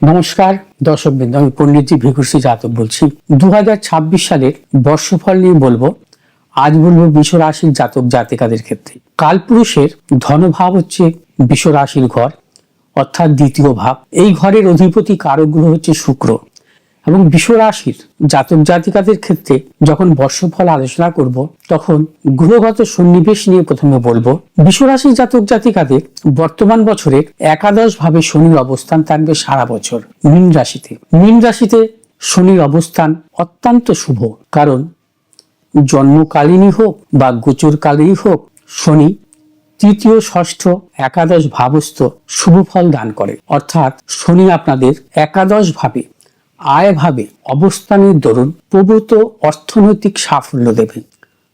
নমস্কার দর্শকবৃন্দ, আমি পণ্ডিতজি ভিকুরসি যাদব বলছি। 2026 সালের বর্ষফল নিয়ে বলবো। আজ বলবো বৃষ রাশির জাতক জাতিকাদের ক্ষেত্রে। কালপুরুষের ধনভাব হচ্ছে বৃষ রাশির ঘর, অর্থাৎ দ্বিতীয় ভাব। এই ঘরের অধিপতি কারক গ্রহ হচ্ছে শুক্র। এবং বৃষ রাশির জাতক জাতিকাদের ক্ষেত্রে যখন বর্ষফল আলোচনা করব, তখন গ্রহগত সন্নিবেশ নিয়ে প্রথমে বলবো। বৃষ রাশির জাতক জাতিকাদের বর্তমান বছরের একাদশ ভাবে শনির অবস্থান থাকবে সারা বছর মীন রাশিতে। মীন রাশিতে শনির অবস্থান অত্যন্ত শুভ, কারণ জন্মকালীনই হোক বা গোচরকালীনই হোক, শনি তৃতীয়, ষষ্ঠ, একাদশ ভাবস্থ শুভ ফল দান করে। অর্থাৎ শনি আপনাদের একাদশ ভাবে আয় ভাবে অবস্থানের দরুন প্রভূত অর্থনৈতিক সাফল্য দেবে।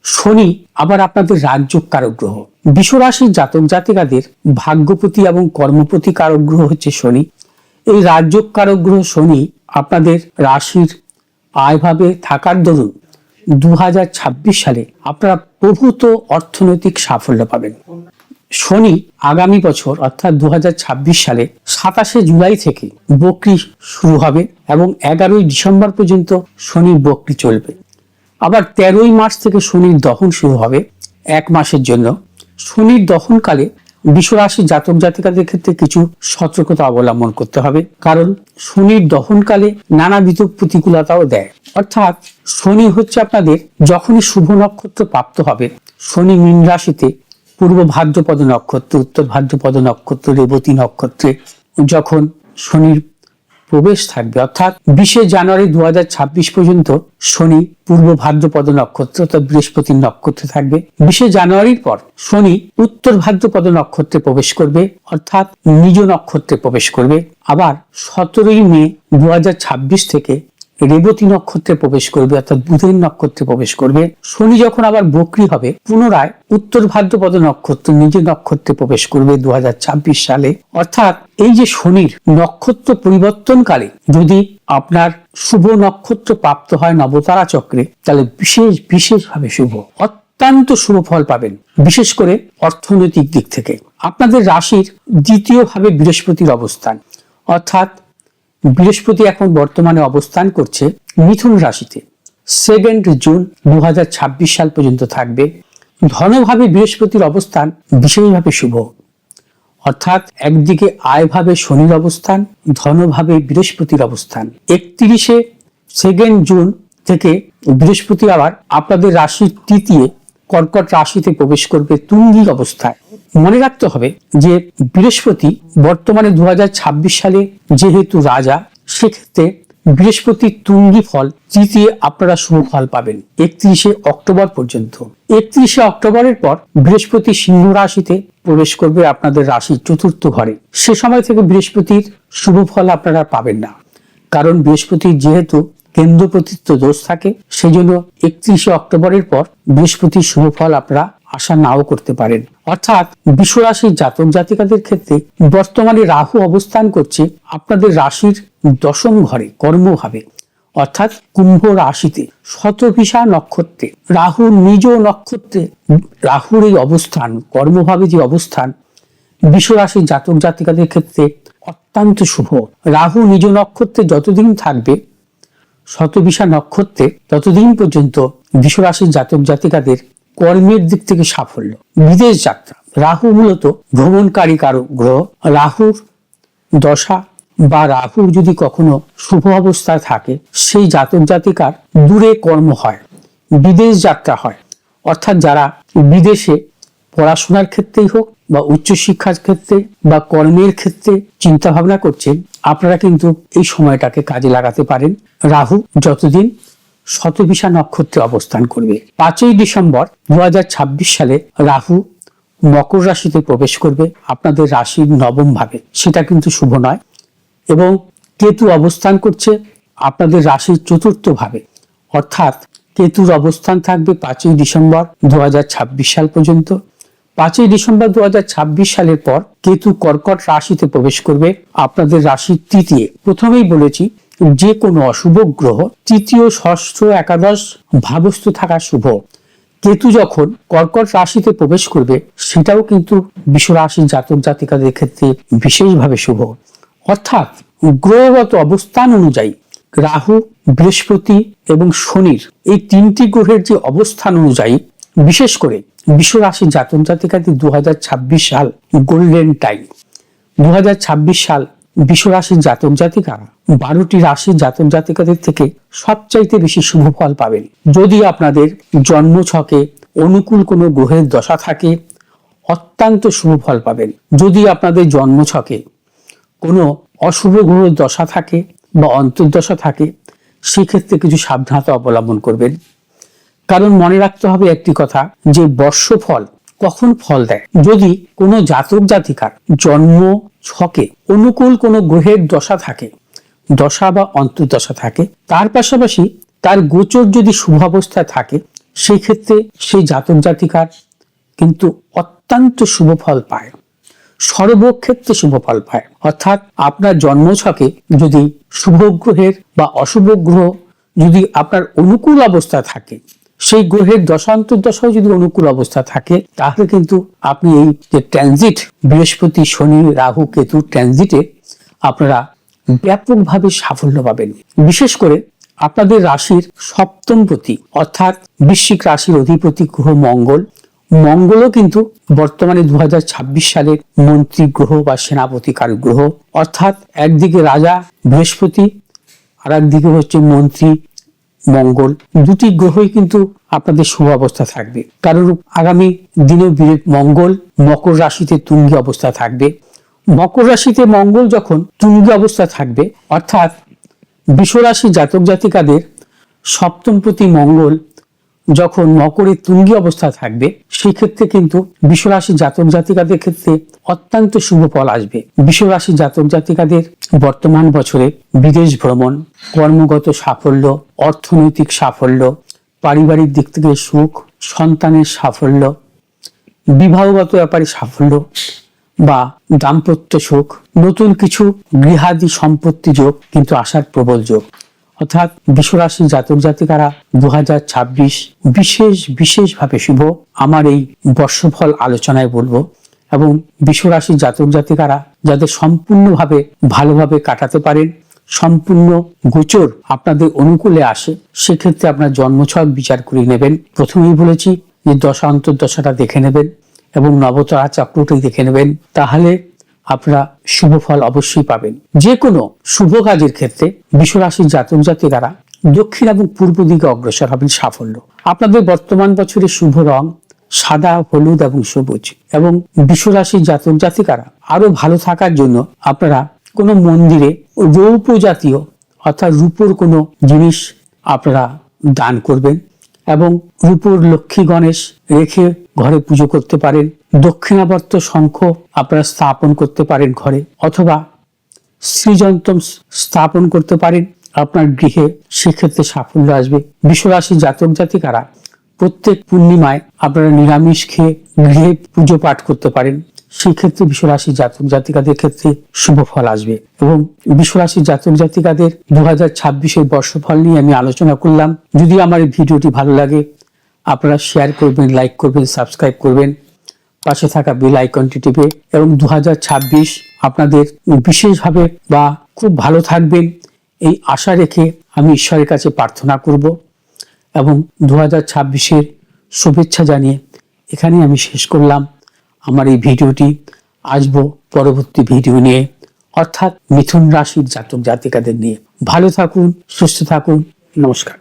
শনি আবার আপনাদের রাজযোগ কারক গ্রহ। বৃষ রাশির জাতক জাতিকাদের ভাগ্যপতি এবং কর্মপতি কারক গ্রহ হচ্ছে শনি। এই রাজযোগ কারক গ্রহ শনি আপনাদের রাশির আয় ভাবে থাকার দরুন 2026 সালে আপনারা প্রভূত অর্থনৈতিক সাফল্য পাবেন। শনি আগামী বছর অর্থাৎ 2026 সালে 27শে জুলাই থেকে বক্রি শুরু হবে এবং 11ই ডিসেম্বর পর্যন্ত শনির বক্রি চলবে। আবার 13ই মার্চ থেকে শনির দহন শুরু হবে এক মাসের জন্য। শনির দহনকালে বৃষ রাশির জাতক জাতিকাদের ক্ষেত্রে কিছু সতর্কতা অবলম্বন করতে হবে, কারণ শনির দহনকালে নানাবিধ প্রতিকূলতাও দেয়। অর্থাৎ শনি হচ্ছে আপনাদের যখনই শুভ নক্ষত্র প্রাপ্ত হবে, শনি মীন রাশিতে পূর্ব ভাদ্রপদ নক্ষত্র, উত্তর ভাদ্রপদ নক্ষত্র, রেবতী নক্ষত্রে যখন শনির প্রবেশ থাকবে, অর্থাৎ 20শে জানুয়ারি 2026 পর্যন্ত শনি পূর্ব ভাদ্রপদ নক্ষত্র অর্থাৎ বৃহস্পতির নক্ষত্রে থাকবে। 20শে জানুয়ারির পর শনি উত্তর ভাদ্রপদ নক্ষত্রে প্রবেশ করবে, অর্থাৎ নিজ নক্ষত্রে প্রবেশ করবে। আবার 17ই মে 2026 থেকে রেবতী নক্ষত্রে প্রবেশ করবে, অর্থাৎ বুধের নক্ষত্রে প্রবেশ করবে। শনি যখন আবার বক্রি হবে, পুনরায় উত্তর ভাদ্রপদ নক্ষত্র নিজ নক্ষত্রে প্রবেশ করবে 2026 সালে। অর্থাৎ এই যে শনির নক্ষত্র পরিবর্তনকালে যদি আপনার শুভ নক্ষত্র প্রাপ্ত হয় নবতারা চক্রে, তাহলে বিশেষভাবে শুভ, অত্যন্ত শুভ ফল পাবেন। বিশেষ করে অর্থনৈতিক দিক থেকে আপনাদের রাশির দ্বিতীয় ভাবে বৃহস্পতির অবস্থান, অর্থাৎ বৃহস্পতি এখন বর্তমানে অবস্থান করছে মিথুন রাশিতে। 2 জুন 2026 সাল পর্যন্ত থাকবে। ধনভাবে বৃহস্পতির অবস্থান বিশেষভাবে শুভ, অর্থাৎ একদিকে আয় ভাবে শনির অবস্থান, ধনভাবে বৃহস্পতির অবস্থান। 2 জুন থেকে বৃহস্পতি আবার আপনাদের রাশির তৃতীয় কর্কট রাশিতে প্রবেশ করবে তুঙ্গি অবস্থায়। মনে রাখতে হবে যে বৃহস্পতি বর্তমানে 2026 সালে যেহেতু রাজা, সেক্ষেত্রে বৃহস্পতির তুঙ্গি ফল তৃতীয় আপনারা শুভ ফল পাবেন 31শে অক্টোবর পর্যন্ত। 31শে অক্টোবরের পর বৃহস্পতি সিংহ রাশিতে প্রবেশ করবে আপনাদের রাশির চতুর্থ ঘরে। সে সময় থেকে বৃহস্পতির শুভ ফল আপনারা পাবেন না, কারণ বৃহস্পতির যেহেতু কেন্দ্রপ্রতিত্ব দোষ থাকে, সেই জন্য 31শে অক্টোবরের পর বৃহস্পতির শুভ ফল আপনারা আশা নাও করতে পারেন। অর্থাৎ বৃষ রাশির জাতক জাতিকাদের ক্ষেত্রে বর্তমানে রাহু অবস্থান করছে আপনাদের রাশির দশম ঘরে কর্মভাবে, অর্থাৎ কুম্ভ রাশিতে শতভিষা নক্ষত্রে। রাহুর নিজ নক্ষত্রে রাহুর এই অবস্থান, কর্মভাবে যে অবস্থান, বৃষ রাশির জাতক জাতিকাদের ক্ষেত্রে অত্যন্ত শুভ। রাহু নিজ নক্ষত্রে যতদিন থাকবে, শতভিষা নক্ষত্রে, ততদিন পর্যন্ত বৃষ রাশির জাতক জাতিকাদের কর্মের দিক থেকে সাফল্য। বিদেশ যাত্রা, রাহু মূলত ভ্রমণকারী কারক গ্রহ। রাহুর দশা বা রাহু যদি কখনো শুভ অবস্থায় থাকে, সেই জাতক জাতিকার দূরে কর্ম হয়, বিদেশ যাত্রা হয়। অর্থাৎ যারা বিদেশে পড়াশোনার ক্ষেত্রেই হোক বা উচ্চশিক্ষার ক্ষেত্রে বা কর্মের ক্ষেত্রে চিন্তা ভাবনা করছেন, আপনারা কিন্তু এই সময়টাকে কাজে লাগাতে পারেন। রাহু যতদিন শতভিষা নক্ষত্রে অবস্থান করবে। 5ই ডিসেম্বর 2026 সালে রাহু মকর রাশিতে প্রবেশ করবে আপনাদের রাশির নবম ভাবে, সেটা কিন্তু শুভ নয়। এবং কেতু অবস্থান করছে আপনাদের রাশির চতুর্থ ভাবে, অর্থাৎ কেতুর অবস্থান থাকবে 5ই ডিসেম্বর 2026 সাল পর্যন্ত। 5ই ডিসেম্বর 2026 সালের পর কেতু কর্কট রাশিতে প্রবেশ করবে আপনাদের রাশির তৃতীয়। প্রথমেই বলেছি যে কোনো অশুভ গ্রহ তৃতীয়, ষষ্ঠ, একাদশ ভাবস্থ থাকা শুভ। কেতু যখন কর্কট রাশিতে প্রবেশ করবে, সেটাও কিন্তু বৃষ রাশির জাতক জাতিকাদের ক্ষেত্রে বিশেষভাবে শুভ। অর্থাৎ গ্রহগত অবস্থান অনুযায়ী রাহু, বৃহস্পতি এবং শনির এই তিনটি গ্রহের যে অবস্থান অনুযায়ী বিশেষ করে বৃষ রাশির জাতক জাতিকাদের 2026 সাল গোল্ডেন টাইম। 2026 সাল বৃষ রাশির জাতক জাতিকারা 12টি রাশির জাতক জাতিকাদের থেকে সবচাইতে বেশি শুভ ফল পাবেন। যদি আপনাদের জন্ম ছকে অনুকূল কোনো গ্রহের দশা থাকে অত্যন্ত শুভ ফল পাবেন। যদি আপনাদের জন্ম ছকে কোনো অশুভ গ্রহের দশা থাকে বা অন্তর্দশা থাকে সেক্ষেত্রে কিছু সাবধানতা অবলম্বন করবেন। কারণ মনে রাখতে হবে একটি কথা, যে বর্ষফল কখন ফল দেয়, যদি কোনো জাতক জাতিকার জন্ম ছকে অনুকূল কোনো গ্রহের দশা থাকে, দশা বা অন্তর্দশা থাকে, তার পাশাপাশি তার গোচর যদি শুভ অবস্থায় থাকে সেই ক্ষেত্রে সেই জাতক জাতিকার কিন্তু অত্যন্ত শুভ ফল পায়, সর্বক্ষেত্রে শুভ ফল পায়। অর্থাৎ আপনার জন্মছকে যদি শুভ গ্রহের বা অশুভ গ্রহ যদি আপনার অনুকূল অবস্থা থাকে, সেই গ্রহের দশান্তর্দশাও যদি অনুকূল অবস্থা থাকে, তাহলে কিন্তু আপনি এই যে ট্রানজিট বৃহস্পতি, শনি, রাহু, কেতু ট্রানজিটে আপনারা ব্যাপকভাবে সাফল্য পাবেন। বিশেষ করে আপনাদের রাশির সপ্তমপতি অর্থাৎ বৃশ্চিক রাশির অধিপতি গ্রহ মঙ্গলও কিন্তু বর্তমানে 2026 সালের মন্ত্রী গ্রহ বা সেনাপতি কারক গ্রহ। অর্থাৎ একদিকে রাজা বৃহস্পতি আর একদিকে হচ্ছে মন্ত্রী মঙ্গল, দুটি গ্রহই কিন্তু আপনাদের শুভ অবস্থা থাকবে। কারণ আগামী দিনে মঙ্গল মকর রাশিতে তুঙ্গি অবস্থা থাকবে। মকর রাশিতে মঙ্গল যখন তুঙ্গি অবস্থা থাকবে, অর্থাৎ বৃষ রাশি জাতক জাতিকাদের সপ্তমপতি মঙ্গল যখন মকরের তুঙ্গি অবস্থা থাকবে, সেই ক্ষেত্রে কিন্তু বৃষ রাশি জাতক জাতিকাদের ক্ষেত্রে অত্যন্ত শুভ ফল আসবে। বৃষ রাশি জাতক জাতিকাদের বর্তমান বছরে বিদেশ ভ্রমণ, কর্মগত সাফল্য, অর্থনৈতিক সাফল্য, পারিবারিক দিক থেকে সুখ, সন্তানের সাফল্য, বিবাহগত ব্যাপারে সাফল্য বা দাম্পত্য সুখ, নতুন কিছু গৃহাদি সম্পত্তি যোগ কিন্তু আসার প্রবল যোগ। অর্থাৎ বৃষ রাশির জাতক জাতিকারা 2026 বিশেষভাবে শুভ। আমার এই বর্ষফল আলোচনায় বলবো, এবং বৃষ রাশির জাতক জাতিকারা যাদের সম্পূর্ণভাবে ভালোভাবে কাটাতে পারেন, সম্পূর্ণ গোচর আপনাদের অনুকূলে আসে, সেক্ষেত্রে আপনার জন্মছক বিচার করে নেবেন। প্রথমেই বলেছি যে দশা অন্তর্দশাটা দেখে নেবেন এবং নবতারা চক্রটি দেখে নেবেন, তাহলে আপনারা শুভ ফল অবশ্যই পাবেন। যে কোনো শুভ কাজের ক্ষেত্রে বৃষ রাশির জাতক জাতিকারা দক্ষিণ এবং পূর্ব দিকে অগ্রসর হবেন সাফল্য। আপনাদের বর্তমান বছরের শুভ রং সাদা, হলুদ এবং সবুজ। এবং বৃষ রাশির জাতক জাতিকারা আরো ভালো থাকার জন্য আপনারা কোনো মন্দিরে রৌপ্য জাতীয় অর্থাৎ রূপোর কোনো জিনিস আপনারা দান করবেন, এবং রূপোর লক্ষ্মী গণেশ রেখে ঘরে পুজো করতে পারেন। দক্ষিণাবর্ত শঙ্খ আপনারা স্থাপন করতে পারেন ঘরে, অথবা শ্রীযন্ত্র স্থাপন করতে পারেন আপনার গৃহে, সেক্ষেত্রে সাফল্য আসবে। বৃষ রাশির জাতক জাতিকারা প্রত্যেক পূর্ণিমায় আপনারা নিরামিষ খেয়ে গৃহে পুজো পাঠ করতে পারেন, সেই ক্ষেত্রে বৃষ রাশির জাতক জাতিকাদের ক্ষেত্রে শুভ ফল আসবে। এবং বৃষ রাশির জাতক জাতিকাদের 2026 বর্ষফল নিয়ে আমি আলোচনা করলাম। যদি আমার এই ভিডিওটি ভালো লাগে আপনারা শেয়ার করবেন, লাইক করবেন, সাবস্ক্রাইব করবেন, পাশে থাকা বেল আইকনটি টিপে। এবং 2026 আপনাদের বিশেষভাবে বা খুব ভালো থাকবেন এই আশা রেখে আমি ঈশ্বরের কাছে প্রার্থনা করব, এবং 2026 শুভেচ্ছা জানিয়ে এখানে আমি শেষ করলাম আমার এই ভিডিওটি। আসবো পরবর্তী ভিডিও নিয়ে, অর্থাৎ মিথুন রাশির জাতক জাতিকাদের নিয়ে। ভালো থাকুন, সুস্থ থাকুন, নমস্কার।